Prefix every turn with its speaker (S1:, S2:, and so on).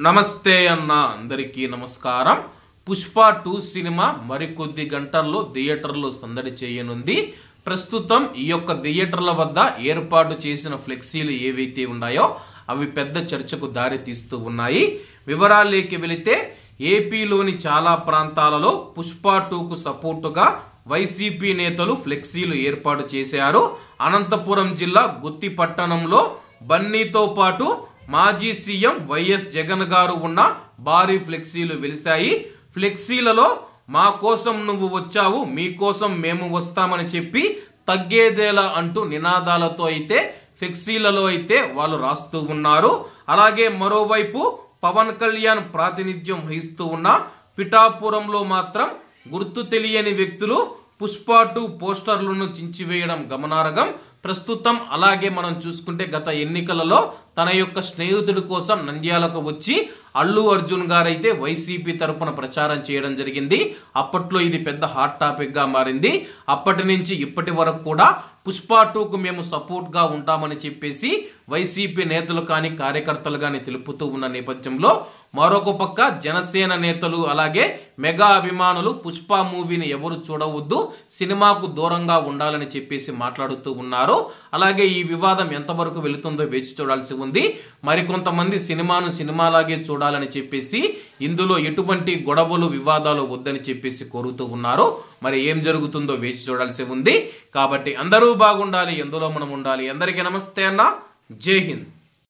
S1: నమస్తే అన్న అందరికీ నమస్కారం. పుష్ప 2 సినిమా మరికొద్ది గంటల్లో థియేటర్లో సందడి చేయనుంది. ప్రస్తుతం ఈ యొక్క థియేటర్ల వద్ద ఏర్పాటు చేసిన ఫ్లెక్సీలు ఏవైతే ఉన్నాయో అవి పెద్ద చర్చకు దారి తీస్తూ ఉన్నాయి. వివరాల్లోకి వెళితే ఏపీలోని చాలా ప్రాంతాలలో పుష్ప 2కు సపోర్టుగా వైసీపీ నేతలు ఫ్లెక్సీలు ఏర్పాటు చేశారు. అనంతపురం జిల్లా గుత్తి పట్టణంలో బన్నీతో పాటు మాజీ సీఎం వైఎస్ జగన్ గారు ఉన్న భారీ ఫ్లెక్సీలు వెలిశాయి. ఫ్లెక్సీలలో మా కోసం నువ్వు వచ్చావు, మీకోసం మేము వస్తామని చెప్పి తగ్గేదేలా అంటూ నినాదాలతో అయితే ఫ్లెక్సీలలో అయితే వాళ్ళు రాస్తూ ఉన్నారు. అలాగే మరోవైపు పవన్ కళ్యాణ్ ప్రాతినిధ్యం వహిస్తూ ఉన్న పిఠాపురంలో మాత్రం గుర్తు తెలియని వ్యక్తులు పుష్ప 2 పోస్టర్లను చించివేయడం గమనార్హం. ప్రస్తుతం అలాగే మనం చూసుకుంటే గత ఎన్నికలలో తన యొక్క స్నేహితుడి కోసం నంద్యాలకు వచ్చి అల్లు అర్జున్ గారైతే వైసీపీ తరపున ప్రచారం చేయడం జరిగింది. అప్పట్లో ఇది పెద్ద హాట్ టాపిక్ గా మారింది. అప్పటి నుంచి ఇప్పటి వరకు కూడా పుష్ప 2కు మేము సపోర్ట్ గా ఉంటామని చెప్పేసి వైసీపీ నేతలు కానీ కార్యకర్తలు కానీ తెలుపుతూ ఉన్న నేపథ్యంలో మరొక పక్క జనసేన నేతలు అలాగే మెగా అభిమానులు పుష్ప మూవీని ఎవరు చూడవద్దు, సినిమాకు దూరంగా ఉండాలని చెప్పేసి మాట్లాడుతూ ఉన్నారు. అలాగే ఈ వివాదం ఎంతవరకు వెళుతుందో వేచి చూడాల్సి ఉంది. మరికొంతమంది సినిమాను సినిమాలాగే చూడాలని చెప్పేసి ఇందులో ఎటువంటి గొడవలు వివాదాలు వద్దని చెప్పేసి కోరుతూ ఉన్నారు. మరి ఏం జరుగుతుందో వేచి చూడాల్సి ఉంది. కాబట్టి అందరూ బాగుండాలి, ఎందులో మనం ఉండాలి. అందరికీ నమస్తే అన్న, జై హింద్.